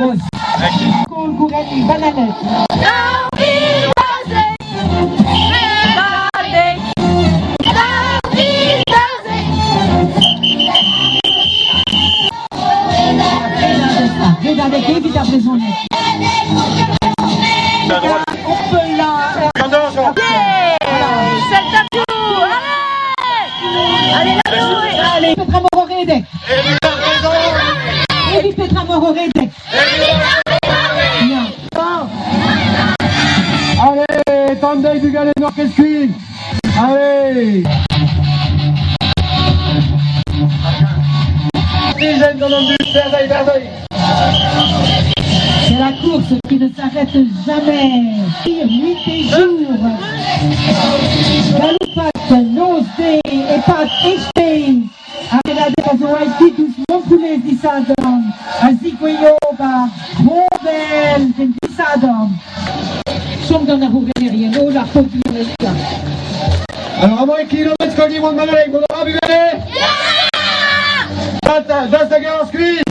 vamos. Cool, Gurani, banane. Veda che vi da presone. On peut là. Salta più! Allez! Allez, Petra Mororedek. Evi Petra Mororedek. Allez, Tandek du Galet Orchestre. Allez. Dizaine dans le but, Verdeil. C'est la course qui ne s'arrête jamais. Nuit et jour. Galupat, Nosde et Pat Estein. Adelade Kazoaiti, doucement poulet d'Issadom. Azikoyoba, Bobel, d'Issadom. Som dans la rien, oh la faute de la. Alors, à moins de kilomètres, qu'on y monte mal avec mon aura, Bugalet. Dans ta garantie.